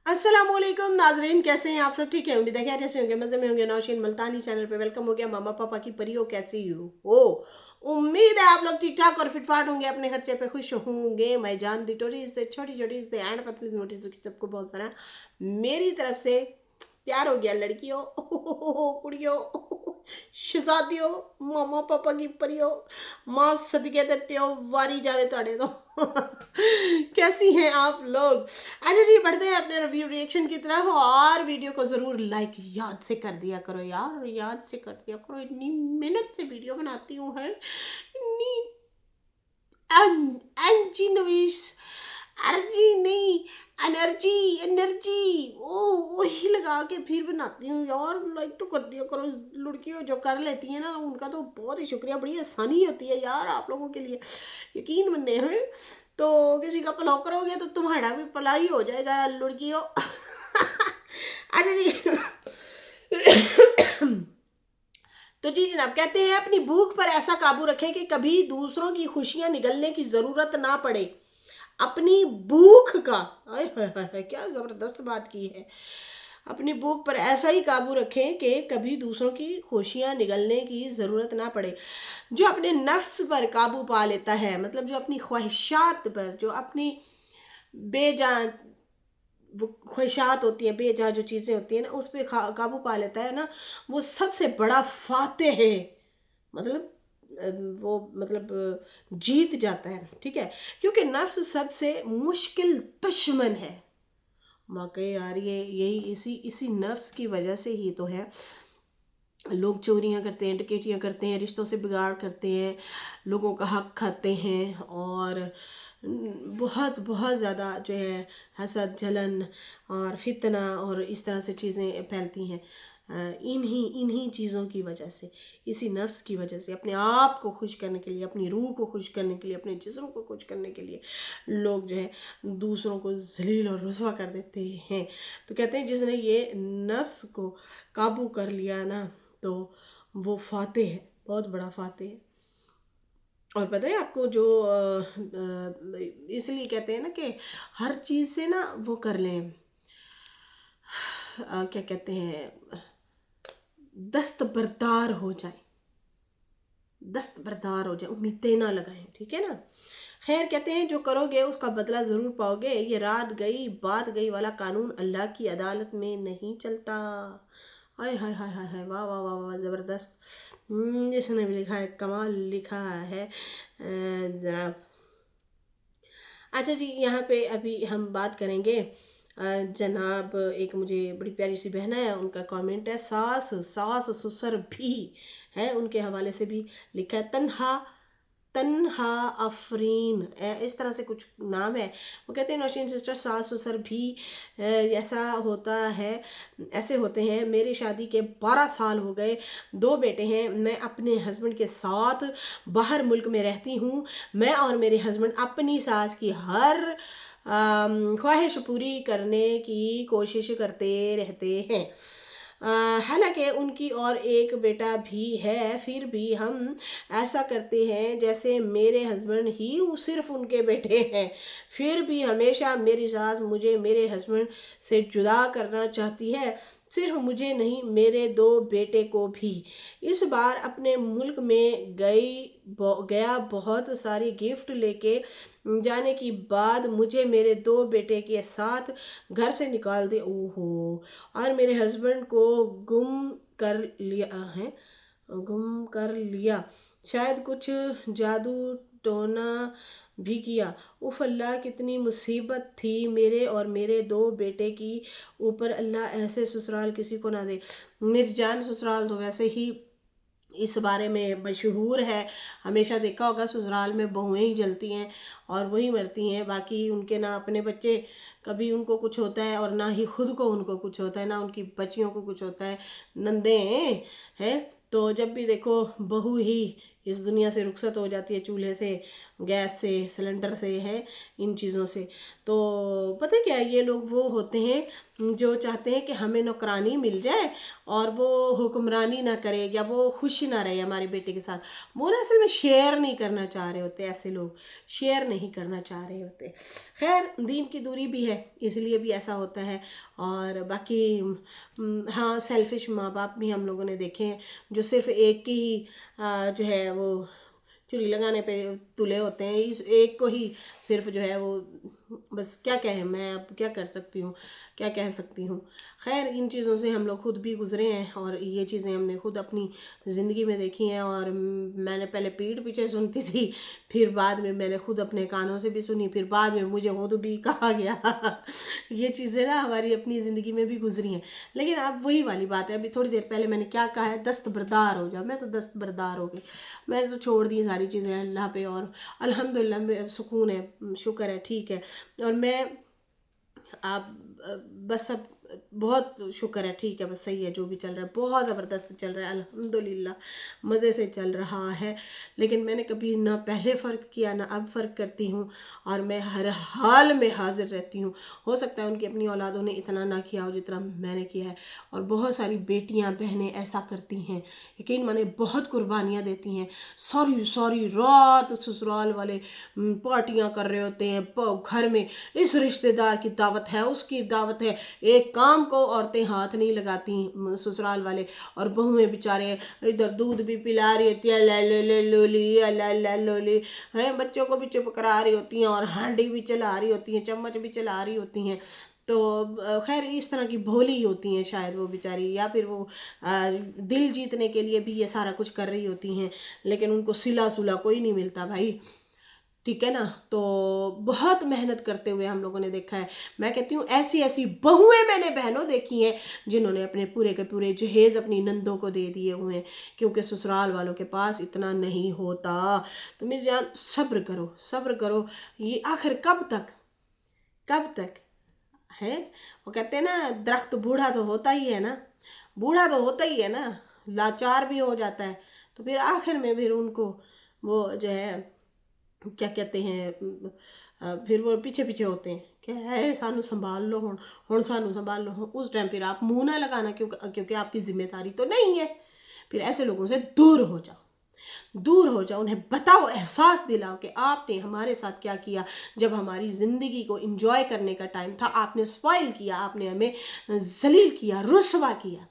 अस्सलामुअलैकुम नाजरीन, कैसे हैं आप सब? ठीक है, उम्मीद है खैरियत से होंगे, मज़े में होंगे। नौशीन मुल्तानी चैनल पे वेलकम हो गया। मामा पापा की परियों, कैसी हो? उम्मीद है आप लोग ठीक ठाक और फिटफाट होंगे, अपने खर्चे पे खुश होंगे। मैं जान दी टोरी से छोटी छोटी से एंड पतली मोटी सुखी सबको बहुत सारा मेरी तरफ से प्यार हो गया। लड़कियों, कुड़ियों, शहजादियों, मामा पापा की परियों, मां सदके ते प्यो वारी जावे ताड़े तो। कैसी हैं आप लोग? अच्छा जी, बढ़ते हैं अपने रिव्यू रिएक्शन की तरफ। और वीडियो को ज़रूर लाइक याद से कर दिया करो यार, याद से कर दिया करो। इतनी मेहनत से वीडियो बनाती हूँ हर इतनी एनर्जी नवीश, एनर्जी नहीं, एनर्जी एनर्जी ओ वही लगा के फिर बनाती हूँ यार। लाइक तो कर दिया करो। लड़कियों जो कर लेती हैं ना, उनका तो बहुत ही शुक्रिया। बड़ी आसानी होती है यार आप लोगों के लिए, यकीन मन्ने हैं। तो किसी का भला करोगे तो तुम्हारा भी भला ही हो जाएगा लड़कियों। अच्छा जी। तो जी जनाब, कहते हैं अपनी भूख पर ऐसा काबू रखें कि कभी दूसरों की खुशियां निगलने की जरूरत ना पड़े। अपनी भूख का, आय हाय हाय हाय, क्या जबरदस्त बात की है। अपनी भूख पर ऐसा ही काबू रखें कि कभी दूसरों की खुशियां निगलने की ज़रूरत ना पड़े। जो अपने नफ्स पर काबू पा लेता है, मतलब जो अपनी ख्वाहिशात पर, जो अपनी बेजान वो ख्वाहिशात होती हैं, बेजा जो चीज़ें होती हैं ना, उस पर काबू पा लेता है ना, वो सबसे बड़ा फातेह है। मतलब वो मतलब जीत जाता है, ठीक है। क्योंकि नफ्स सबसे मुश्किल दुश्मन है। वाकई यार, ये यही इसी इसी नफ्स की वजह से ही तो है लोग चोरियां करते हैं, डकैतियां करते हैं, रिश्तों से बिगाड़ करते हैं, लोगों का हक खाते हैं, और बहुत बहुत ज़्यादा जो है हसद, जलन और फितना और इस तरह से चीज़ें फैलती हैं। इन्हीं चीज़ों की वजह से, इसी नफ्स की वजह से, अपने आप को खुश करने के लिए, अपनी रूह को खुश करने के लिए, अपने जिस्म को खुश करने के लिए लोग जो है दूसरों को जलील और रुसवा कर देते हैं। तो कहते हैं जिसने ये नफ्स को काबू कर लिया ना, तो वो फातेह है, बहुत बड़ा फातेह है। और पता है आपको, जो इसलिए कहते हैं ना कि हर चीज़ से ना वो कर लें, क्या कहते हैं, दस्तबरदार हो जाए, दस्तबरदार हो जाए, उम्मीदें ना लगाएं, ठीक है ना। खैर, कहते हैं जो करोगे उसका बदला ज़रूर पाओगे। ये रात गई बात गई वाला कानून अल्लाह की अदालत में नहीं चलता। हाय हाय हाय हाय हाय, वाह वाह वाह वाह, ज़बरदस्त। जिसने भी लिखा है, कमाल लिखा है जनाब। अच्छा जी, यहाँ पे अभी हम बात करेंगे जनाब, एक मुझे बड़ी प्यारी सी बहना है, उनका कमेंट है। सास सास ससुर भी है, उनके हवाले से भी लिखा है। तन्हा तन्हा अफरीन, इस तरह से कुछ नाम है। वो कहते हैं नौशीन सिस्टर, सास ससुर भी ऐसा होता है, ऐसे होते हैं। मेरी शादी के 12 साल हो गए, 2 बेटे हैं। मैं अपने हस्बैंड के साथ बाहर मुल्क में रहती हूँ। मैं और मेरे हस्बैंड अपनी सास की हर ख्वाहिश पूरी करने की कोशिश करते रहते हैं। हालांकि उनकी और एक बेटा भी है, फिर भी हम ऐसा करते हैं जैसे मेरे हस्बैंड ही सिर्फ उनके बेटे हैं। फिर भी हमेशा मेरी सास मुझे मेरे हस्बैंड से जुदा करना चाहती है, सिर्फ मुझे नहीं, मेरे 2 बेटे को भी। इस बार अपने मुल्क में गया, बहुत सारी गिफ्ट लेके जाने की बाद मुझे मेरे 2 बेटे के साथ घर से निकाल दे, ओहो, और मेरे हस्बैंड को गुम कर लिया है, गुम कर लिया। शायद कुछ जादू टोना भी किया। उफ अल्लाह, कितनी मुसीबत थी मेरे और मेरे 2 बेटे की ऊपर। अल्लाह ऐसे ससुराल किसी को ना दे। मेरी जान, ससुराल तो वैसे ही इस बारे में मशहूर है। हमेशा देखा होगा ससुराल में बहुएं ही जलती हैं और वही मरती हैं। बाकी उनके ना अपने बच्चे, कभी उनको कुछ होता है और ना ही खुद को उनको कुछ होता है, ना उनकी बच्चियों को कुछ होता है, नंदे हैं। तो जब भी देखो बहू ही इस दुनिया से रुखसत हो जाती है चूल्हे से, गैस से, सिलेंडर से है, इन चीज़ों से। तो पता है क्या, ये लोग वो होते हैं जो चाहते हैं कि हमें नौकरानी मिल जाए और वो हुक्मरानी ना करे या वो खुश ना रहे हमारे बेटे के साथ। वो ना असल में शेयर नहीं करना चाह रहे होते, ऐसे लोग शेयर नहीं करना चाह रहे होते। खैर, दीन की दूरी भी है, इसलिए भी ऐसा होता है। और बाकी हाँ, सेल्फिश माँ बाप भी हम लोगों ने देखे हैं जो सिर्फ एक की ही जो है वो चुरी लगाने पे तुले होते हैं, इस एक को ही सिर्फ जो है वो बस। क्या कहें, मैं अब क्या कर सकती हूँ, क्या कह सकती हूँ। खैर, इन चीज़ों से हम लोग खुद भी गुजरे हैं और ये चीज़ें हमने खुद अपनी ज़िंदगी में देखी हैं। और मैंने पहले पीठ पीछे सुनती थी, फिर बाद में मैंने खुद अपने कानों से भी सुनी, फिर बाद में मुझे खुद भी कहा गया। ये चीज़ें ना हमारी अपनी ज़िंदगी में भी गुजरी हैं। लेकिन अब वही वाली बात है, अभी थोड़ी देर पहले मैंने क्या कहा है, दस्तबरदार हो जाओ। मैं तो दस्तबरदार हो गई, मैंने तो छोड़ दी सारी चीज़ें अल्लाह पे। और अल्हम्दुलिल्लाह में सुकून है, शुक्र है, ठीक है। और मैं आप बस अब बहुत शुक्र है, ठीक है, बस सही है, जो भी चल रहा है बहुत ज़बरदस्त चल रहा है, अल्हम्दुलिल्लाह मज़े से चल रहा है। लेकिन मैंने कभी ना पहले फ़र्क किया ना अब फ़र्क करती हूँ, और मैं हर हाल में हाजिर रहती हूँ। हो सकता है उनकी अपनी औलादों ने इतना ना किया हो जितना मैंने किया है, और बहुत सारी बेटियाँ बहनें ऐसा करती हैं, यकीन माने बहुत कुर्बानियाँ देती हैं। सॉरी सॉरी रात ससुराल वाले पार्टियाँ कर रहे होते हैं घर में, इस रिश्तेदार की दावत है, उसकी दावत है, एक काम को औरतें हाथ नहीं लगाती ससुराल वाले, और बहुएं बेचारे इधर दूध भी पिला रही होती है, ले ले ले लोली ला ला लोली है, बच्चों को भी चुप करा रही होती हैं, और हांडी भी चला रही होती हैं, चम्मच भी चला रही होती हैं। तो खैर, इस तरह की भोली होती हैं शायद वो बेचारी, या फिर वो दिल जीतने के लिए भी ये सारा कुछ कर रही होती हैं, लेकिन उनको सिला सुला कोई नहीं मिलता भाई, ठीक है ना। तो बहुत मेहनत करते हुए हम लोगों ने देखा है। मैं कहती हूँ ऐसी ऐसी बहुएं मैंने बहनों देखी हैं जिन्होंने अपने पूरे के पूरे जहेज अपनी नंदों को दे दिए हुए हैं, क्योंकि ससुराल वालों के पास इतना नहीं होता। तो मेरी जान, सब्र करो, सब्र करो। ये आखिर कब तक, कब तक है। वो कहते हैं ना, दरख्त बूढ़ा तो होता ही है ना, बूढ़ा तो होता ही है ना, लाचार भी हो जाता है। तो फिर आखिर में फिर उनको वो जो है क्या कहते हैं, फिर वो पीछे पीछे होते हैं, क्या है, सानू संभाल लो, हुण सानू संभाल लो। उस टाइम फिर आप मुंह ना लगाना, क्योंकि आपकी जिम्मेदारी तो नहीं है। फिर ऐसे लोगों से दूर हो जाओ, दूर हो जाओ, उन्हें बताओ, एहसास दिलाओ कि आपने हमारे साथ क्या किया। जब हमारी ज़िंदगी को एंजॉय करने का टाइम था, आपने स्पॉइल किया, आपने हमें जलील किया, रुसवा किया,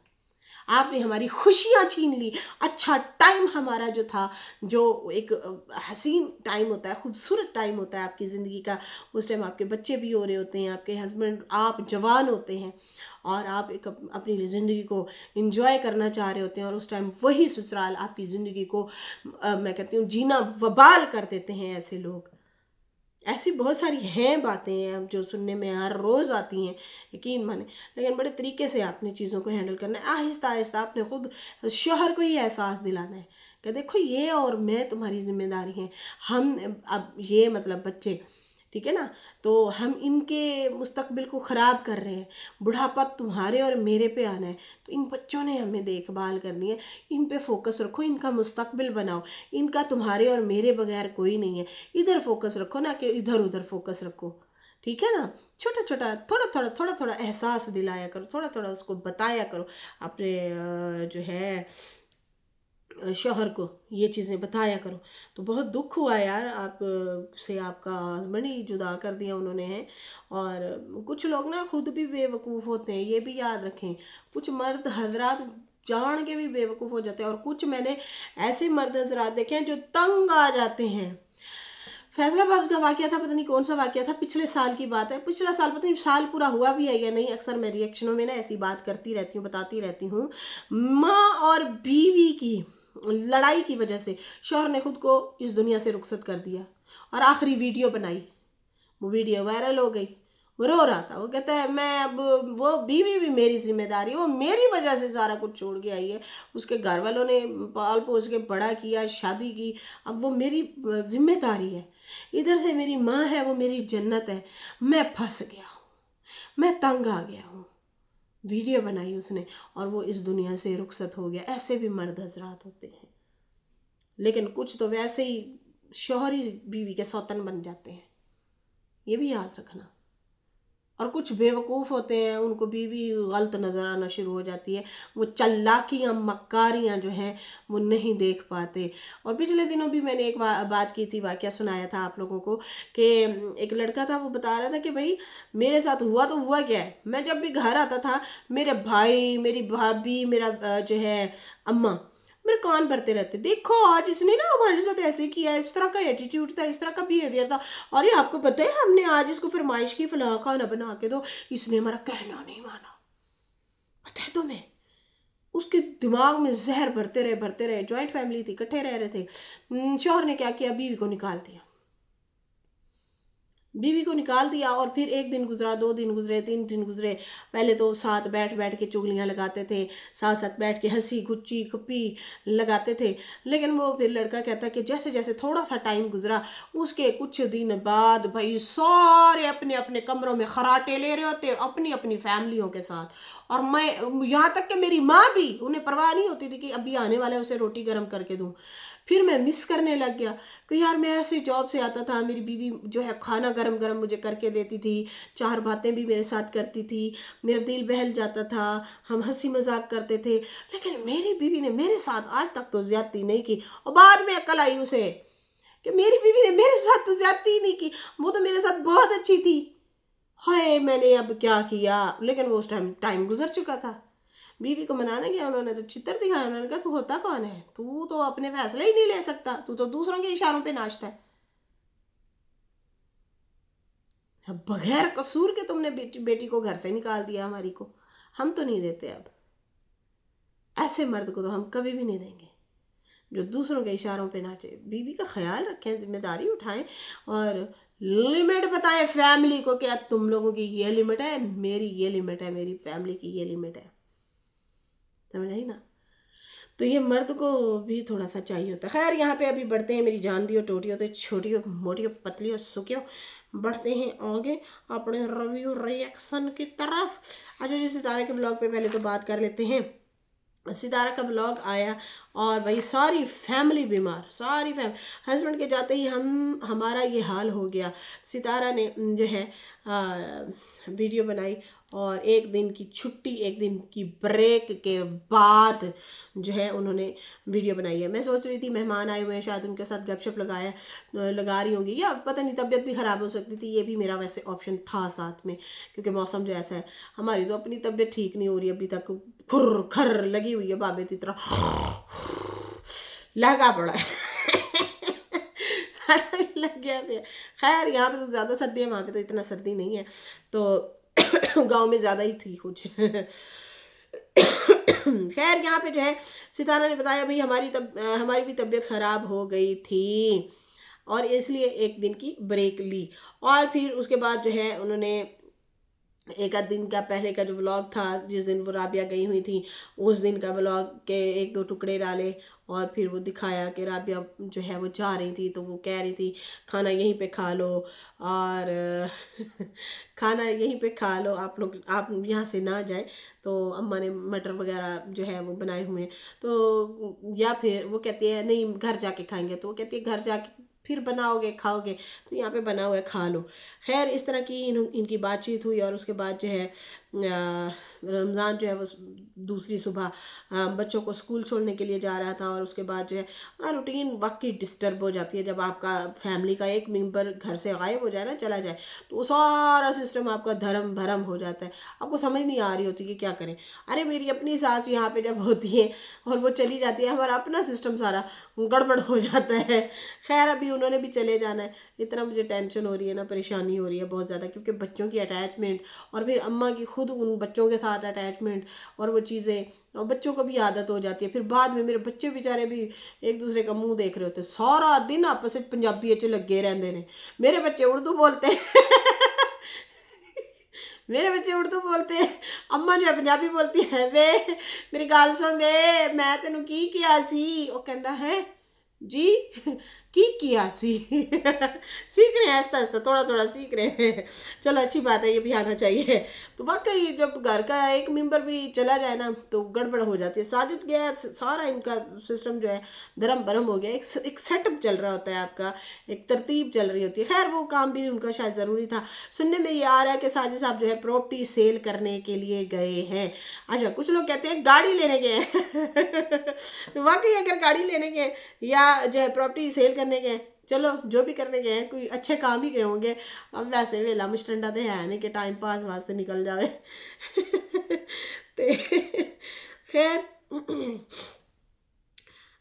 आपने हमारी खुशियाँ छीन ली। अच्छा टाइम हमारा जो था, जो एक हसीन टाइम होता है, खूबसूरत टाइम होता है आपकी ज़िंदगी का, उस टाइम आपके बच्चे भी हो रहे होते हैं, आपके हस्बैंड, आप जवान होते हैं, और आप एक अपनी ज़िंदगी को एंजॉय करना चाह रहे होते हैं, और उस टाइम वही ससुराल आपकी ज़िंदगी को मैं कहती हूँ जीना वबाल कर देते हैं ऐसे लोग। ऐसी बहुत सारी हैं बातें हैं जो सुनने में हर रोज़ आती हैं, यकीन माने। लेकिन बड़े तरीके से आपने चीज़ों को हैंडल करना है, आहिस्ता आहिस्ता। आपने खुद शोहर को ही एहसास दिलाना है कि देखो, ये और मैं तुम्हारी जिम्मेदारी है। हम अब ये मतलब बच्चे, ठीक है ना, तो हम इनके मुस्तकबिल को ख़राब कर रहे हैं। बुढ़ापा तुम्हारे और मेरे पे आना है, तो इन बच्चों ने हमें देखभाल करनी है। इन पे फोकस रखो, इनका मुस्तकबिल बनाओ। इनका तुम्हारे और मेरे बगैर कोई नहीं है। इधर फोकस रखो ना कि इधर उधर फोकस रखो, ठीक है ना। छोटा छोटा, थोड़ा थोड़ा एहसास दिलाया करो, थोड़ा थोड़ा उसको बताया करो अपने जो है शौहर को, ये चीज़ें बताया करो। तो बहुत दुख हुआ यार, आप से आपका हस्बैंड ही जुदा कर दिया उन्होंने है। और कुछ लोग ना खुद भी बेवकूफ़ होते हैं, ये भी याद रखें। कुछ मर्द हजरात जान के भी बेवकूफ़ हो जाते हैं, और कुछ मैंने ऐसे मर्द हजरात देखे हैं जो तंग आ जाते हैं। फैसलाबाद का वाकया था, पता नहीं कौन सा वाकया था, पिछले साल की बात है, पिछला साल, पता नहीं साल पूरा हुआ भी है या नहीं। अक्सर मैं रिएक्शनों में ना ऐसी बात करती रहती हूँ, बताती रहती हूँ। माँ और बीवी की लड़ाई की वजह से शौहर ने खुद को इस दुनिया से रुखसत कर दिया, और आखिरी वीडियो बनाई, वो वीडियो वायरल हो गई। वो रो रहा था, वो कहता है मैं अब, वो बीवी भी मेरी जिम्मेदारी है, वो मेरी वजह से सारा कुछ छोड़ के आई है, उसके घर वालों ने पाल पोस के बड़ा किया, शादी की, अब वो मेरी जिम्मेदारी है। इधर से मेरी माँ है, वो मेरी जन्नत है, मैं फंस गया हूँ, मैं तंग आ गया हूँ। वीडियो बनाई उसने, और वो इस दुनिया से रुखसत हो गया। ऐसे भी मर्द हजरात होते हैं, लेकिन कुछ तो वैसे ही शौहर ही बीवी के सौतन बन जाते हैं, ये भी याद रखना। और कुछ बेवकूफ़ होते हैं, उनको बीवी गलत नज़र आना शुरू हो जाती है, वो चालाकियाँ मक्कारियाँ जो हैं वो नहीं देख पाते। और पिछले दिनों भी मैंने एक बात की थी, वाक़या सुनाया था आप लोगों को कि एक लड़का था, वो बता रहा था कि भाई मेरे साथ हुआ तो हुआ क्या है, मैं जब भी घर आता था मेरे भाई, मेरी भाभी, मेरा जो है अम्मा मेरे कान भरते रहते, देखो आज इसने ना हमारे साथ ऐसे किया, इस तरह का एटीट्यूड था, इस तरह का बिहेवियर था, अरे आपको पता है हमने आज इसको फरमाइश की फलां खाना बना के दो, इसने हमारा कहना नहीं माना, पता है तुम्हें। उसके दिमाग में जहर भरते रहे। जॉइंट फैमिली थी, इकट्ठे रह रहे थे। शौहर ने क्या किया, बीवी को निकाल दिया, बीवी को निकाल दिया। और फिर एक दिन गुजरा, 2 दिन गुजरे, 3 दिन गुजरे, पहले तो साथ बैठ बैठ के चुगलियाँ लगाते थे, साथ साथ बैठ के हंसी गुच्ची खप्पी लगाते थे। लेकिन वो फिर लड़का कहता कि जैसे जैसे थोड़ा सा टाइम गुजरा, उसके कुछ दिन बाद भाई सारे अपने अपने कमरों में खराटे ले रहे होते, अपनी अपनी फैमिलियों के साथ। और मैं यहाँ तक कि मेरी माँ भी, उन्हें परवाह नहीं होती थी कि अभी आने वाला है उसे रोटी गर्म करके दूँ। फिर मैं मिस करने लग गया कि यार मैं ऐसे जॉब से आता था, मेरी बीवी जो है खाना गरम गरम मुझे करके देती थी, 4 बातें भी मेरे साथ करती थी, मेरा दिल बहल जाता था, हम हंसी मजाक करते थे। लेकिन मेरी बीवी ने मेरे साथ आज तक तो ज्यादती नहीं की। और बाद में अकल आई उसे कि मेरी बीवी ने मेरे साथ तो ज्यादती ही नहीं की, वो तो मेरे साथ बहुत अच्छी थी। हाय मैंने अब क्या किया। लेकिन वो उस टाइम गुजर चुका था। बीवी को मनाने गया, उन्होंने तो चित्तर दिखाया, उन्होंने कहा तू होता कौन है, तू तो अपने फैसले ही नहीं ले सकता, तू तो दूसरों के इशारों पे नाचता है, बगैर कसूर के तुमने बेटी को घर से निकाल दिया हमारी को, हम तो नहीं देते। अब ऐसे मर्द को तो हम कभी भी नहीं देंगे जो दूसरों के इशारों पे नाचे। बीवी का ख्याल रखें, जिम्मेदारी उठाएं और लिमिट बताएं फैमिली को, क्या तुम लोगों की ये लिमिट है, मेरी ये लिमिट है, मेरी फैमिली की ये लिमिट है। समझ आई ना। तो ये मर्द को भी थोड़ा सा चाहिए होता है। खैर यहाँ पे अभी बढ़ते हैं, मेरी जान दी हो टोटी हो तो छोटी हो मोटी हो पतली हो सुखी हो, बढ़ते हैं आगे अपने रिव्यू रिएक्शन की तरफ। अच्छा जी, सितारे के ब्लॉग पे पहले तो बात कर लेते हैं। सितारा का ब्लॉग आया और भाई सारी फैमिली बीमार, सारी फैमिली, हस्बैंड के जाते ही हमारा ये हाल हो गया। सितारा ने जो है वीडियो बनाई और एक दिन की छुट्टी, एक दिन की ब्रेक के बाद जो है उन्होंने वीडियो बनाई है। मैं सोच रही थी मेहमान आए हुए हैं, शायद उनके साथ गपशप लगा रही होंगी, या पता नहीं तबीयत भी ख़राब हो सकती थी, ये भी मेरा वैसे ऑप्शन था साथ में, क्योंकि मौसम जो ऐसा है। हमारी तो अपनी तबीयत ठीक नहीं हो रही अभी तक, खुर खर लगी हुई है, बाबे की तरह लगा पड़ा है सारा लग गया पे। खैर यहाँ पे तो ज़्यादा सर्दी है, वहाँ पे तो इतना सर्दी नहीं है, तो गांव में ज़्यादा ही थी कुछ खैर यहाँ पे जो है सितारा ने बताया भाई हमारी भी तबीयत ख़राब हो गई थी और इसलिए एक दिन की ब्रेक ली। और फिर उसके बाद जो है उन्होंने एक आध दिन का पहले का जो व्लॉग था, जिस दिन वो राबिया गई हुई थी, उस दिन का व्लॉग के 1-2 टुकड़े डाले और फिर वो दिखाया कि राबिया जो है वो जा रही थी, तो वो कह रही थी खाना यहीं पे खा लो और खाना यहीं पे खा लो, आप लोग आप यहाँ से ना जाए। तो अम्मा ने मटर वगैरह जो है वो बनाए हुए हैं, तो या फिर वो कहती है नहीं घर जाके खाएंगे, तो वो कहती है घर जाके फिर बनाओगे खाओगे, तो यहाँ पे बना हुआ है खा लो। खैर इस तरह की इनकी बातचीत हुई और उसके बाद जो है रमज़ान जो है वो दूसरी सुबह बच्चों को स्कूल छोड़ने के लिए जा रहा था और उसके बाद जो है रूटीन वाकई डिस्टर्ब हो जाती है। जब आपका फैमिली का एक मेंबर घर से गायब हो जाए ना, चला जाए, तो वो सारा सिस्टम आपका धर्म भरम हो जाता है, आपको समझ नहीं आ रही होती कि क्या करें। अरे मेरी अपनी सास यहाँ पे जब होती है और वो चली जाती है, हमारा अपना सिस्टम सारा गड़बड़ हो जाता है। खैर अभी उन्होंने भी चले जाना है, इतना मुझे टेंशन हो रही है ना, परेशानी हो रही है बहुत ज़्यादा, क्योंकि बच्चों की अटैचमेंट और फिर अम्मा की खुद उन बच्चों के साथ अटैचमेंट और वो चीज़ें, और बच्चों को भी आदत हो जाती है। फिर बाद में मेरे बच्चे बेचारे भी एक दूसरे का मुंह देख रहे होते, सारा दिन आपस में पंजाबी च लगे रहते हैं। मेरे बच्चे उर्दू बोलते हैं मेरे बच्चे उर्दू बोलते हैं, अम्मा जो है पंजाबी बोलती है। वे मेरी गाल सुन वे, मैं तेनू की किया सी, वो कहता है जी किया सी सीख रहे हैं, आहिस्ता आहिस्ता थोड़ा थोड़ा सीख रहे हैं। चलो अच्छी बात है, ये भी आना चाहिए। तो वाकई जब घर का एक मेंबर भी चला जाए ना तो गड़बड़ हो जाती है। साजिद गया, सारा इनका सिस्टम जो है धर्म भरम हो गया। एक सेटअप चल रहा होता है आपका, एक तरतीब चल रही होती है। खैर वो काम भी उनका शायद ज़रूरी था। सुनने में ये आ रहा है कि साजिद साहब जो है प्रॉपर्टी सेल करने के लिए गए हैं। अच्छा, कुछ लोग कहते हैं गाड़ी लेने गए हैं वाकई अगर गाड़ी लेने गए या जो है प्रॉपर्टी सेल करने गए, चलो जो भी करने गए हैं कोई अच्छे काम ही गए होंगे। अब वैसे वेला मुस्टंडा तो है नहीं कि टाइम पास वास्ते निकल जाए ते खैर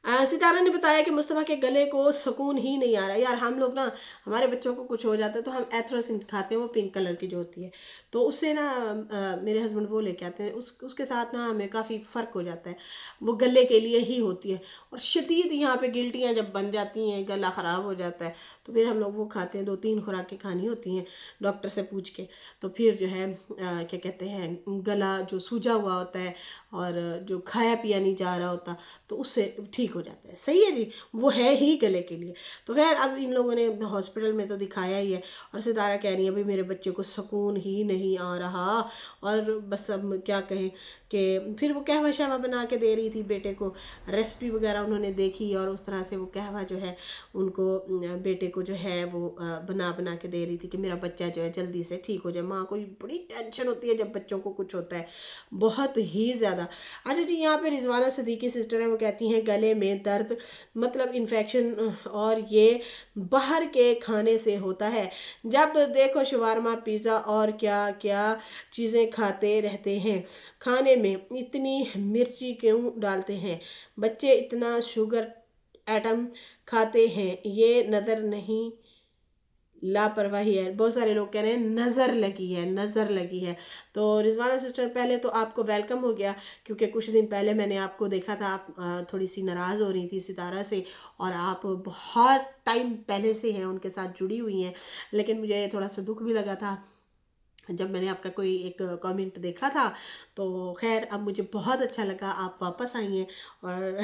सितारा ने बताया कि मुस्तफ़ा के गले को सुकून ही नहीं आ रहा। यार हम लोग ना, हमारे बच्चों को कुछ हो जाता है तो हम एथ्रोसिन खाते हैं, वो पिंक कलर की जो होती है, तो उससे ना मेरे हस्बैंड वो लेके आते हैं, उसके साथ ना हमें काफ़ी फ़र्क हो जाता है। वो गले के लिए ही होती है। और शदीद यहाँ पे गिल्टियाँ जब बन जाती हैं, गला ख़राब हो जाता है, तो फिर हम लोग वो खाते हैं। 2-3 खुराकें खानी होती हैं डॉक्टर से पूछ के। तो फिर जो है क्या कहते हैं, गला जो सूजा हुआ होता है और जो खाया पिया नहीं जा रहा होता, तो उससे ठीक हो जाता है। सही है जी, वो है ही गले के लिए। तो खैर अब इन लोगों ने हॉस्पिटल में तो दिखाया ही है। और सितारा कह रही है भाई मेरे बच्चे को सुकून ही नहीं आ रहा। और बस अब क्या कहें कि फिर वो कहवा शहवा बना के दे रही थी बेटे को, रेसिपी वगैरह उन्होंने देखी और उस तरह से वो कहवा जो है उनको बेटे को जो है वो बना बना के दे रही थी कि मेरा बच्चा जो है जल्दी से ठीक हो जाए। माँ को बड़ी टेंशन होती है जब बच्चों को कुछ होता है, बहुत ही ज़्यादा। अच्छा जी, यहाँ पे रिजवाना सिद्दीकी सिस्टर है, वो कहती हैं गले में दर्द मतलब इन्फेक्शन और ये बाहर के खाने से होता है। जब देखो शवारमा पिज़्ज़ा और क्या क्या चीज़ें खाते रहते हैं, खाने में इतनी मिर्ची क्यों डालते हैं? बच्चे इतना शुगर एटम खाते हैं, ये नज़र नहीं लापरवाही है। बहुत सारे लोग कह रहे हैं नज़र लगी है, नज़र लगी है। तो रिजवाना सिस्टर पहले तो आपको वेलकम हो गया, क्योंकि कुछ दिन पहले मैंने आपको देखा था, आप थोड़ी सी नाराज़ हो रही थी सितारा से, और आप बहुत टाइम पहले से हैं उनके साथ जुड़ी हुई हैं। लेकिन मुझे थोड़ा सा दुख भी लगा था जब मैंने आपका कोई एक कमेंट देखा था। तो खैर अब मुझे बहुत अच्छा लगा आप वापस आई हैं, और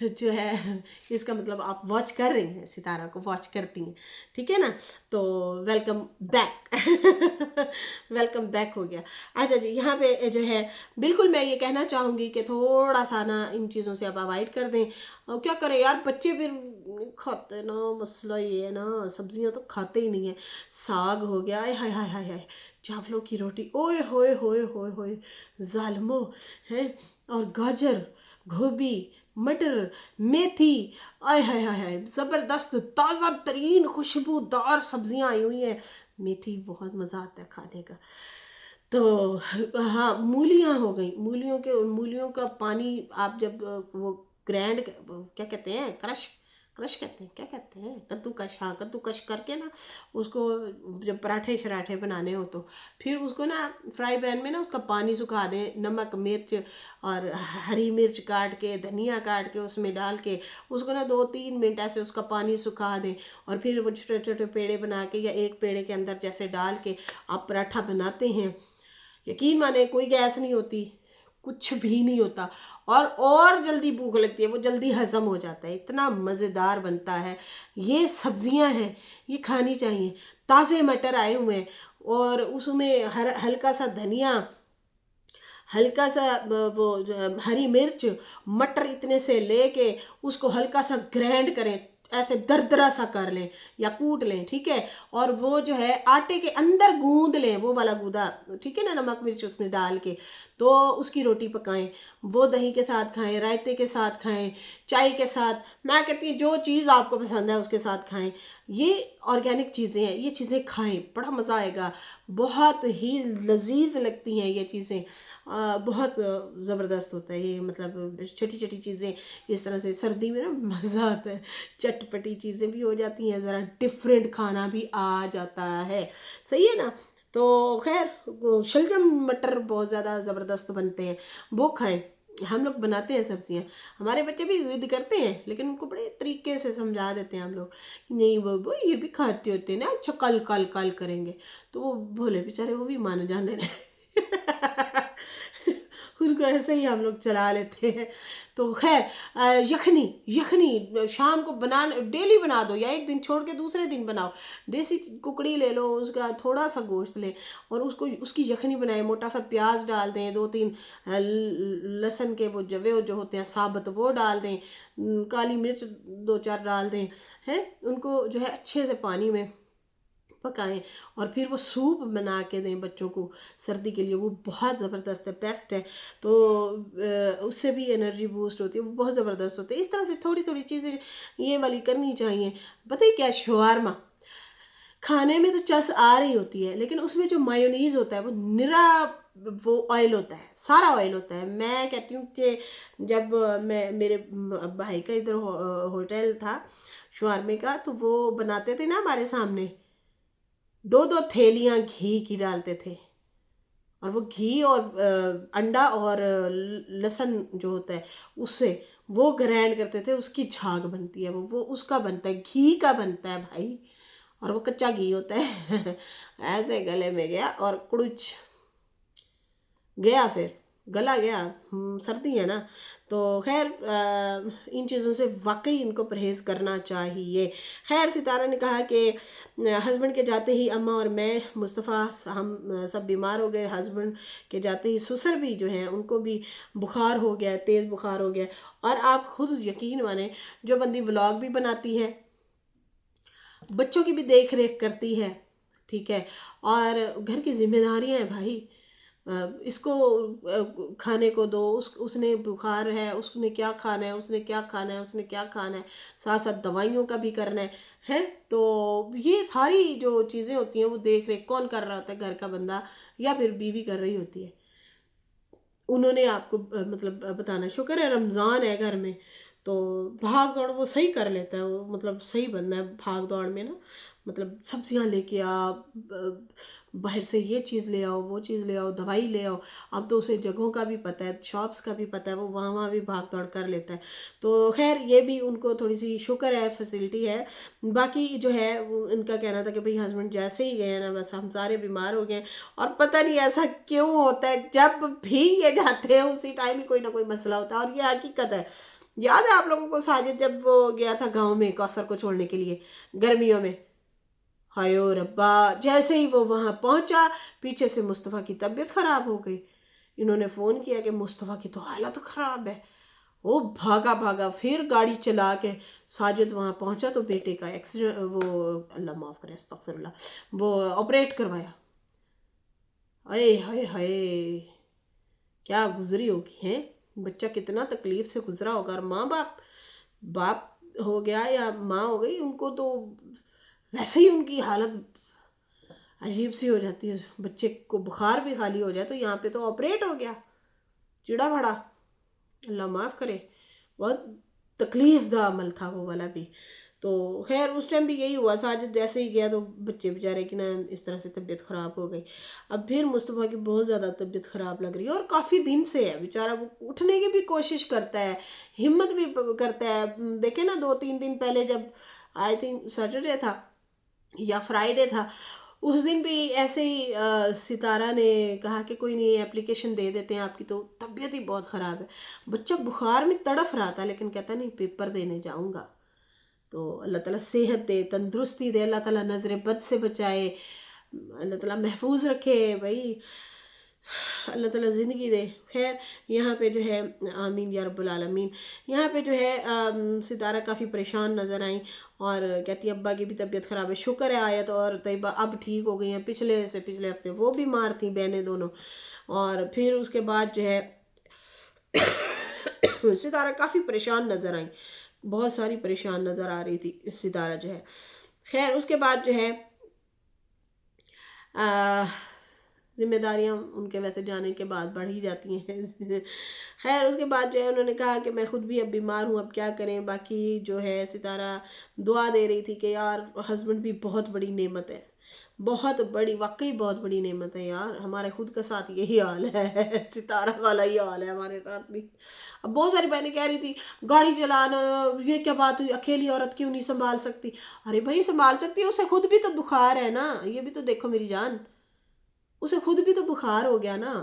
जो है इसका मतलब आप वॉच कर रही हैं, सितारा को वॉच करती हैं, ठीक है ना। तो वेलकम बैक वेलकम बैक हो गया। अच्छा जी, यहाँ पे जो है बिल्कुल मैं ये कहना चाहूँगी कि थोड़ा सा ना इन चीज़ों से आप अवॉइड कर दें। और क्या करें यार, बच्चे फिर नहीं खाते ना, मसला ये है ना, सब्जियाँ तो खाते ही नहीं है। साग हो गया, हाय हाय हाय हाय हाय, चावलों की रोटी, ओए होए होए होए होए जालमो है, और गाजर, गोभी, मटर, मेथी, आय हाय हाय हाय, ज़बरदस्त ताज़ा तरीन खुशबूदार सब्जियां आई हुई हैं। मेथी बहुत मज़ा आता है खाने का। तो हाँ, मूलियाँ हो गई, मूलियों का पानी आप जब वो ग्रैंड, क्या कहते हैं, क्रश क्रश कहते हैं, क्या कहते हैं, कद्दूकश, हाँ कद्दूकश करके ना उसको जब पराठे शराठे बनाने हो तो फिर उसको ना फ्राई पैन में ना उसका पानी सुखा दें, नमक मिर्च और हरी मिर्च काट के, धनिया काट के उसमें डाल के उसको ना 2-3 मिनट ऐसे उसका पानी सुखा दें, और फिर वो छोटे छोटे पेड़े बना के या एक पेड़े के अंदर जैसे डाल के आप पराठा बनाते हैं, यकीन माने कोई गैस नहीं होती, कुछ भी नहीं होता, और जल्दी भूख लगती है, वो जल्दी हज़म हो जाता है, इतना मज़ेदार बनता है। ये सब्जियां हैं, ये खानी चाहिए। ताज़े मटर आए हुए हैं और उसमें हल्का सा धनिया, हल्का सा वो जो हरी मिर्च, मटर इतने से लेके उसको हल्का सा ग्राइंड करें, ऐसे दरदरा सा कर लें या कूट लें, ठीक है। और वो जो है आटे के अंदर गूंद लें, वो वाला गूदा, ठीक है ना, नमक मिर्च उसमें डाल के, तो उसकी रोटी पकाएं, वो दही के साथ खाएं, रायते के साथ खाएं, चाय के साथ, मैं कहती हूँ जो चीज़ आपको पसंद है उसके साथ खाएं। ये ऑर्गेनिक चीज़ें हैं, ये चीज़ें खाएं, बड़ा मज़ा आएगा, बहुत ही लजीज लगती हैं ये चीज़ें, बहुत ज़बरदस्त होता है ये, मतलब छोटी छोटी चीज़ें इस तरह से सर्दी में ना मज़ा आता है, चटपटी चीज़ें भी हो जाती हैं, ज़रा डिफरेंट खाना भी आ जाता है, सही है ना। तो खैर शलजम मटर बहुत ज़्यादा ज़बरदस्त बनते हैं, वो खाएं। हम लोग बनाते हैं सब्जियां, हमारे बच्चे भी जिद करते हैं, लेकिन उनको बड़े तरीके से समझा देते हैं हम लोग, नहीं वो ये भी खाते होते हैं ना, अच्छा कल कल कल करेंगे, तो वो भोले बेचारे वो भी मान जाते हैं ان کو ایسے ہی ہم لوگ چلا لیتے ہیں. تو خیر یخنی شام کو ڈیلی بنا دو یا ایک دن چھوڑ کے دوسرے دن بناؤ. دیسی ککڑی لے لو, اس کا تھوڑا سا گوشت لیں اور اس کی یخنی بنائیں. موٹا سا پیاز ڈال دیں, 2-3 لہسن کے وہ جوے جو ہوتے ہیں ثابت وہ ڈال دیں, کالی مرچ 2-4 ڈال دیں, ان کو جو ہے اچھے سے پانی میں پکائیں اور پھر وہ سوپ بنا کے دیں بچوں کو سردی کے لیے. وہ بہت زبردست ہے, بیسٹ ہے. تو اس سے بھی انرجی بوسٹ ہوتی ہے, وہ بہت زبردست ہوتے ہیں. اس طرح سے تھوڑی تھوڑی چیزیں یہ والی کرنی چاہیے. پتہ ہے کیا, شوارما کھانے میں تو چس آ رہی ہوتی ہے, لیکن اس میں جو مایونیز ہوتا ہے وہ نرا وہ آئل ہوتا ہے, سارا آئل ہوتا ہے. میں کہتی ہوں کہ جب میرے بھائی کا ادھر ہوٹل تھا شوارمے کا, تو وہ بناتے تھے نا ہمارے سامنے, 2 تھیلیاں گھی کی ڈالتے تھے, اور وہ گھی اور انڈا اور لہسن جو ہوتا ہے اس سے وہ گرینڈ کرتے تھے. اس کی جھاگ بنتی ہے, وہ اس کا بنتا ہے, گھی کا بنتا ہے بھائی, اور وہ کچا گھی ہوتا ہے. ایسے گلے میں گیا اور کڑچ گیا, پھر گلا گیا. سردی ہے نا, تو خیر ان چیزوں سے واقعی ان کو پرہیز کرنا چاہیے. خیر ستارہ نے کہا کہ ہسبینڈ کے جاتے ہی اماں اور میں مصطفیٰ ہم سب بیمار ہو گئے. ہسبینڈ کے جاتے ہی سسر بھی جو ہیں ان کو بھی بخار ہو گیا, تیز بخار ہو گیا. اور آپ خود یقین مانیں, جو بندی ولاگ بھی بناتی ہے, بچوں کی بھی دیکھ ریکھ کرتی ہے, ٹھیک ہے, اور گھر کی ذمہ داریاں ہیں بھائی, اس کو کھانے کو دو, اس نے بخار ہے, اس نے کیا کھانا ہے, اس نے کیا کھانا ہے, اس نے کیا کھانا ہے, ساتھ ساتھ دوائیوں کا بھی کرنا ہے. تو یہ ساری جو چیزیں ہوتی ہیں وہ دیکھ ریکھ کون کر رہا ہوتا ہے, گھر کا بندہ یا پھر بیوی کر رہی ہوتی ہے. انہوں نے آپ کو مطلب بتانا. شکر ہے رمضان ہے گھر میں, تو بھاگ دوڑ وہ صحیح کر لیتا ہے, وہ مطلب صحیح بندہ ہے بھاگ دوڑ میں نا. مطلب سبزیاں لے کے آ, باہر سے یہ چیز لے آؤ, وہ چیز لے آؤ, دوائی لے آؤ. اب تو اسے جگہوں کا بھی پتہ ہے, شاپس کا بھی پتہ ہے, وہ وہاں بھی بھاگ دوڑ کر لیتا ہے. تو خیر یہ بھی ان کو تھوڑی سی شکر ہے, فیسلٹی ہے. باقی جو ہے وہ ان کا کہنا تھا کہ بھئی ہسبینڈ جیسے ہی گئے نا بس ہم سارے بیمار ہو گئے. اور پتہ نہیں ایسا کیوں ہوتا ہے, جب بھی یہ جاتے ہیں اسی ٹائم ہی کوئی نہ کوئی مسئلہ ہوتا ہے, اور یہ حقیقت ہے. یاد ہے آپ لوگوں کو ساجد جب وہ گیا تھا گاؤں میں کوثر کو چھوڑنے کے لیے گرمیوں میں, ہائے ربا, جیسے ہی وہ وہاں پہنچا پیچھے سے مصطفیٰ کی طبیعت خراب ہو گئی. انہوں نے فون کیا کہ مصطفیٰ کی تو حالت خراب ہے. وہ بھاگا پھر گاڑی چلا کے ساجد وہاں پہنچا تو بیٹے کا ایکسیڈنٹ, وہ اللہ معاف کرے استغفر اللہ, وہ آپریٹ کروایا. اے ہائے ہائے, کیا گزری ہوگی ہیں, بچہ کتنا تکلیف سے گزرا ہوگا. اور ماں باپ ہو گیا یا ماں ہو گئی, ان کو تو ویسے ہی ان کی حالت عجیب سی ہو جاتی ہے. بچے کو بخار بھی خالی ہو جائے تو یہاں پہ تو آپریٹ ہو گیا, چڑا بڑا, اللہ معاف کرے. بہت تکلیف دہ عمل تھا وہ والا بھی. تو خیر اس ٹائم بھی یہی ہوا, ساجد جیسے ہی گیا تو بچے بیچارے کی نا اس طرح سے طبیعت خراب ہو گئی. اب پھر مصطفیٰ کی بہت زیادہ طبیعت خراب لگ رہی ہے, اور کافی دن سے ہے بیچارہ. وہ اٹھنے کی بھی کوشش کرتا ہے, ہمت بھی کرتا ہے. دیکھیں نا 2-3 دن پہلے جب آئی تھنک سیٹرڈے تھا یا فرائیڈے تھا, اس دن بھی ایسے ہی ستارہ نے کہا کہ کوئی نہیں اپلیکیشن دے دیتے ہیں, آپ کی تو طبیعت ہی بہت خراب ہے. بچہ بخار میں تڑف رہا تھا لیکن کہتا نہیں پیپر دینے جاؤں گا. تو اللہ تعالیٰ صحت دے, تندرستی دے, اللہ تعالیٰ نظر بد سے بچائے, اللہ تعالیٰ محفوظ رکھے بھائی, اللہ تعالیٰ زندگی دے. خیر یہاں پہ جو ہے آمین یا رب العالمین. یہاں پہ جو ہے ستارہ کافی پریشان نظر آئیں اور کہتی ابا کی بھی طبیعت خراب ہے. شکر ہے آیت اور طیبہ اب ٹھیک ہو گئی ہیں, پچھلے ہفتے وہ بیمار تھیں بہنیں دونوں. اور پھر اس کے بعد جو ہے ستارہ کافی پریشان نظر آئیں, بہت ساری پریشان نظر آ رہی تھی ستارہ جو ہے. خیر اس کے بعد جو ہے ذمہ داریاں ان کے ویسے جانے کے بعد بڑھ ہی جاتی ہیں. خیر اس کے بعد جو ہے انہوں نے کہا کہ میں خود بھی اب بیمار ہوں, اب کیا کریں. باقی جو ہے ستارہ دعا دے رہی تھی کہ یار ہسبینڈ بھی بہت بڑی نعمت ہے, بہت بڑی, واقعی بہت بڑی نعمت ہے یار. ہمارے خود کا ساتھ یہی حال ہے, ستارہ والا ہی حال ہے ہمارے ساتھ بھی. اب بہت ساری بہنیں کہہ رہی تھی گاڑی چلانا, یہ کیا بات ہوئی, اکیلی عورت کیوں نہیں سنبھال سکتی. ارے بھائی سنبھال سکتی ہے, اسے خود بھی تو بخار ہے نا, یہ بھی تو دیکھو میری جان, اسے خود بھی تو بخار ہو گیا نا.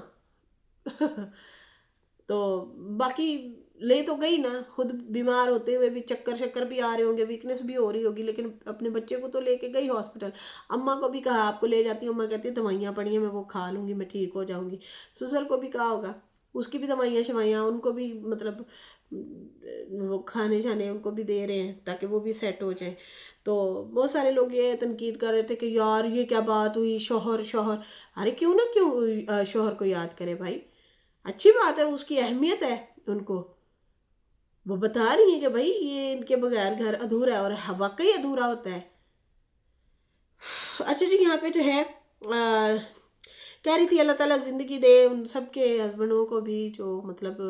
تو باقی لے تو گئی نا، خود بیمار ہوتے ہوئے بھی چکر شکر بھی آ رہے ہوں گے، ویکنس بھی ہو رہی ہوگی، لیکن اپنے بچے کو تو لے کے گئی ہاسپٹل۔ اماں کو بھی کہا آپ کو لے جاتی ہوں، اماں کہتی ہے دوائیاں پڑی ہیں میں وہ کھا لوں گی، میں ٹھیک ہو جاؤں گی۔ سسر کو بھی کہا ہوگا، اس کی بھی دوائیاں شوائیاں ان کو بھی مطلب وہ کھانے شانے ان کو بھی دے رہے ہیں تاکہ وہ بھی سیٹ ہو جائیں۔ تو بہت سارے لوگ یہ تنقید کر رہے تھے کہ یار یہ کیا بات ہوئی، شوہر شوہر، ارے کیوں نہ کیوں شوہر کو یاد کرے بھائی، اچھی بات ہے، اس کی اہمیت ہے ان کو، وہ بتا رہی ہیں کہ بھائی یہ ان کے بغیر گھر ادھورا ہے، اور واقعی ادھورا ہوتا ہے۔ اچھا جی، یہاں پہ جو ہے کہہ رہی تھی اللہ تعالیٰ زندگی دے ان سب کے ہسبینڈوں کو بھی جو مطلب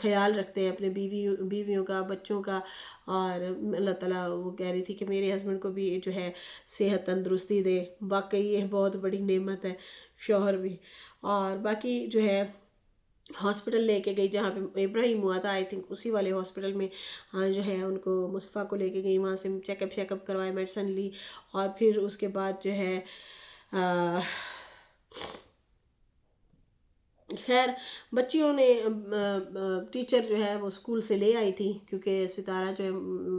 خیال رکھتے ہیں اپنے بیویوں کا، بچوں کا، اور اللہ تعالیٰ وہ کہہ رہی تھی کہ میرے ہسبینڈ کو بھی جو ہے صحت تندرستی دے، واقعی یہ بہت بڑی نعمت ہے، شوہر بھی۔ اور باقی جو ہے ہاسپٹل لے کے گئی جہاں پہ ابراہیم ہوا تھا، آئی تھنک اسی والے ہاسپٹل میں جو ہے ان کو مصطفیٰ کو لے کے گئی، وہاں سے چیک اپ کروائے، میڈیسن لی، اور پھر اس کے بعد جو ہے خیر بچیوں نے ٹیچر جو ہے وہ اسکول سے لے آئی تھی، کیونکہ ستارہ جو ہے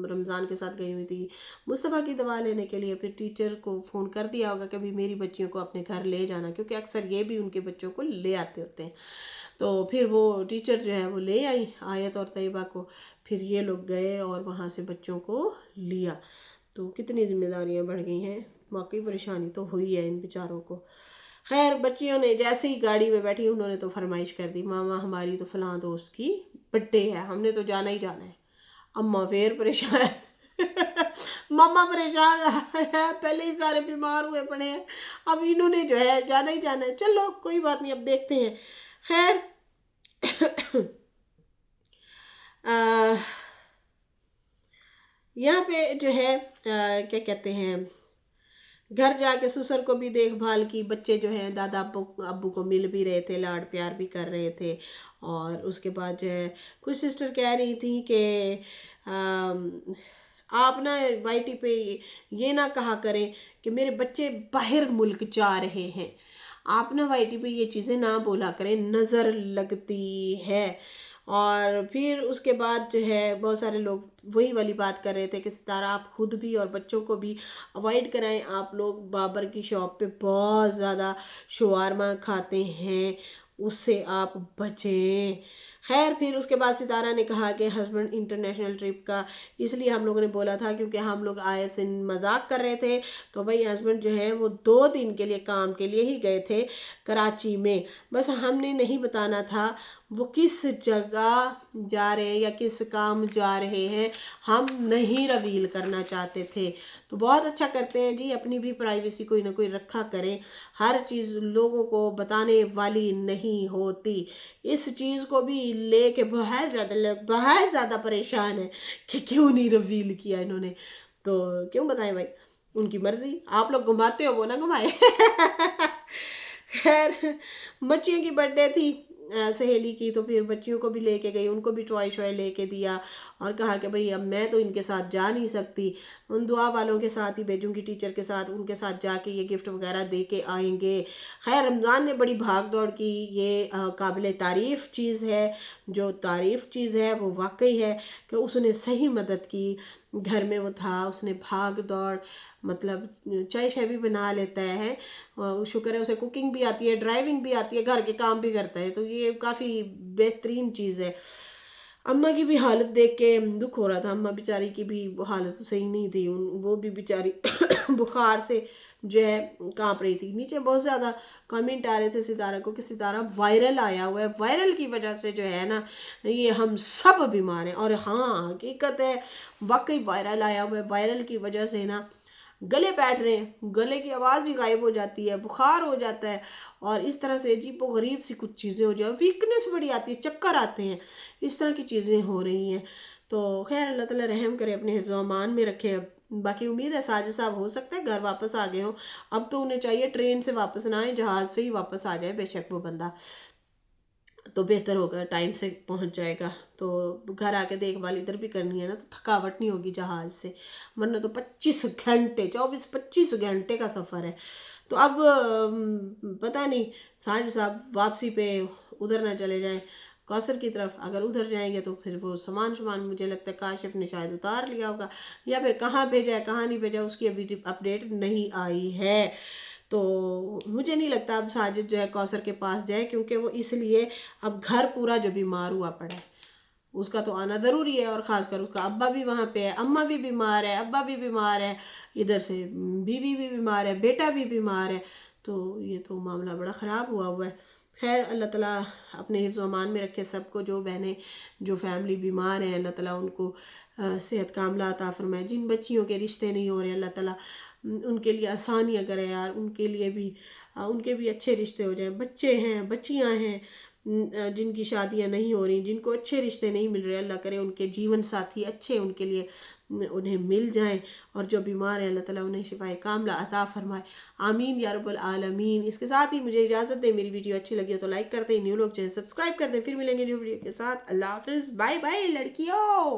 رمضان کے ساتھ گئی ہوئی تھی مصطفیٰ کی دوا لینے کے لیے، پھر ٹیچر کو فون کر دیا ہوگا کہ بھی میری بچیوں کو اپنے گھر لے جانا، کیونکہ اکثر یہ بھی ان کے بچوں کو لے آتے ہوتے ہیں۔ تو پھر وہ ٹیچر جو ہے وہ لے آئی آیت اور طیبہ کو، پھر یہ لوگ گئے اور وہاں سے بچوں کو لیا۔ تو کتنی ذمہ داریاں بڑھ گئی ہیں، واقعی پریشانی تو ہوئی ہے ان بیچاروں کو۔ خیر بچیوں نے جیسے ہی گاڑی میں بیٹھی انہوں نے تو فرمائش کر دی، ماما ہماری تو فلاں دوست کی برتھ ڈے ہے، ہم نے تو جانا ہی جانا ہے۔ اماں پھر پریشان ماما پریشان ہے، پہلے ہی سارے بیمار ہوئے پڑے ہیں، اب انہوں نے جو ہے جانا ہی جانا ہے، چلو کوئی بات نہیں اب دیکھتے ہیں۔ خیر یہاں پہ جو ہے کیا کہتے ہیں، گھر جا کے سسر کو بھی دیکھ بھال کی، بچے جو ہیں دادا ابو کو مل بھی رہے تھے، لاڈ پیار بھی کر رہے تھے، اور اس کے بعد جو ہے کچھ سسٹر کہہ رہی تھیں کہ آپ نا وائی ٹی پہ یہ نہ کہا کریں کہ میرے بچے باہر ملک جا رہے ہیں، آپ نا وائی ٹی پہ یہ چیزیں نہ بولا کریں، نظر لگتی ہے۔ اور پھر اس کے بعد جو ہے بہت سارے لوگ وہی والی بات کر رہے تھے کہ ستارہ آپ خود بھی اور بچوں کو بھی اوائڈ کرائیں، آپ لوگ بابر کی شاپ پہ بہت زیادہ شوارما کھاتے ہیں، اس سے آپ بچیں۔ خیر پھر اس کے بعد ستارہ نے کہا کہ ہسبینڈ انٹرنیشنل ٹرپ کا اس لیے ہم لوگوں نے بولا تھا کیونکہ ہم لوگ آئے سے مذاق کر رہے تھے، تو بھائی ہسبینڈ جو ہے وہ 2 دن کے لیے کام کے لیے ہی گئے تھے کراچی میں، بس ہم نے نہیں بتانا تھا وہ کس جگہ جا رہے ہیں یا کس کام جا رہے ہیں، ہم نہیں رویل کرنا چاہتے تھے۔ تو بہت اچھا کرتے ہیں جی، اپنی بھی پرائیویسی کوئی نہ کوئی رکھا کریں، ہر چیز لوگوں کو بتانے والی نہیں ہوتی۔ اس چیز کو بھی لے کے بہت زیادہ لوگ بہت زیادہ پریشان ہیں کہ کیوں نہیں رویل کیا انہوں نے، تو کیوں بتائیں بھائی، ان کی مرضی، آپ لوگ گھماتے ہو وہ نہ گھمائے۔ خیر بچیوں کی برتھ ڈے تھی سہیلی کی، تو پھر بچیوں کو بھی لے کے گئی، ان کو بھی ٹوائے شوائے لے کے دیا، اور کہا کہ بھئی اب میں تو ان کے ساتھ جا نہیں سکتی، ان دعا والوں کے ساتھ ہی بھیجوں گی، ٹیچر کے ساتھ، ان کے ساتھ جا کے یہ گفٹ وغیرہ دے کے آئیں گے۔ خیر رمضان نے بڑی بھاگ دوڑ کی، یہ قابل تعریف چیز ہے، جو تعریف چیز ہے وہ واقعی ہے کہ اس نے صحیح مدد کی، گھر میں وہ تھا، اس نے بھاگ دوڑ مطلب چائے شائے بھی بنا لیتا ہے، شکر ہے اسے کوکنگ بھی آتی ہے، ڈرائیونگ بھی آتی ہے، گھر کے کام بھی کرتا ہے، تو یہ کافی بہترین چیز ہے۔ اماں کی بھی حالت دیکھ کے دکھ ہو رہا تھا، اماں بیچاری کی بھی حالت صحیح نہیں تھی، وہ بھی بیچاری بخار سے جو ہے کانپ رہی تھی۔ نیچے بہت زیادہ کمنٹ آ رہے تھے ستارہ کو کہ ستارہ وائرل آیا ہوا ہے، وائرل کی وجہ سے جو ہے نا یہ ہم سب بیمار ہیں، اور ہاں حقیقت ہے واقعی وائرل آیا ہوا ہے، وائرل کی وجہ سے نا گلے بیٹھ رہے ہیں، گلے کی آواز ہی غائب ہو جاتی ہے، بخار ہو جاتا ہے، اور اس طرح سے عجیب و غریب سی کچھ چیزیں ہو جائیں، ویکنس بڑی آتی ہے، چکر آتے ہیں، اس طرح کی چیزیں ہو رہی ہیں۔ تو خیر اللہ تعالیٰ رحم کرے، اپنے حفظ و امان میں رکھے۔ باقی امید ہے ساجد صاحب ہو سکتا ہے گھر واپس آ گئے ہوں، اب تو انہیں چاہیے ٹرین سے واپس نہ آئے، جہاز سے ہی واپس آ جائے، بے شک وہ بندہ تو بہتر ہوگا، ٹائم سے پہنچ جائے گا، تو گھر آ کے دیکھ بھال ادھر بھی کرنی ہے نا، تو تھکاوٹ نہیں ہوگی جہاز سے، ورنہ تو 25 گھنٹے 24-25 گھنٹے کا سفر ہے۔ تو اب پتہ نہیں ساجد صاحب واپسی پہ ادھر نہ چلے جائیں، کوثر کی طرف اگر ادھر جائیں گے تو پھر وہ سامان مجھے لگتا ہے کاشف نے شاید اتار لیا ہوگا، یا پھر کہاں بھیجا ہے کہاں نہیں بھیجا اس کی ابھی اپڈیٹ نہیں آئی ہے۔ تو مجھے نہیں لگتا اب ساجد جو ہے کوثر کے پاس جائے، کیونکہ وہ اس لیے اب گھر پورا جو بیمار ہوا پڑا ہے، اس کا تو آنا ضروری ہے، اور خاص کر اس کا ابا بھی وہاں پہ ہے، اماں بھی بیمار ہے، ابا بھی بیمار ہے، ادھر سے بیوی بھی بیمار ہے، بیٹا بھی بیمار ہے، تو یہ تو معاملہ بڑا خراب ہوا ہے۔ خیر اللہ تعالیٰ اپنے حفظ و امان میں رکھے سب کو، جو بہنیں جو فیملی بیمار ہیں اللہ تعالیٰ ان کو صحت کاملہ عطا فرمائے، جن بچیوں کے رشتے نہیں ہو رہے اللہ تعالیٰ ان کے لیے آسانیاں کرے یار، ان کے بھی اچھے رشتے ہو جائیں، بچے ہیں بچیاں ہیں جن کی شادیاں نہیں ہو رہی، جن کو اچھے رشتے نہیں مل رہے، اللہ کرے ان کے جیون ساتھی اچھے ان کے لیے انہیں مل جائیں، اور جو بیمار ہیں اللہ تعالیٰ انہیں شفائے کاملہ عطا فرمائے، آمین یا رب العالمین۔ اس کے ساتھ ہی مجھے اجازت دیں، میری ویڈیو اچھی لگی ہو تو لائک کر دیں، نیو لوگ چینل سبسکرائب کر دیں، پھر ملیں گے نیو ویڈیو کے ساتھ۔ اللہ حافظ، بائے بائے لڑکیوں۔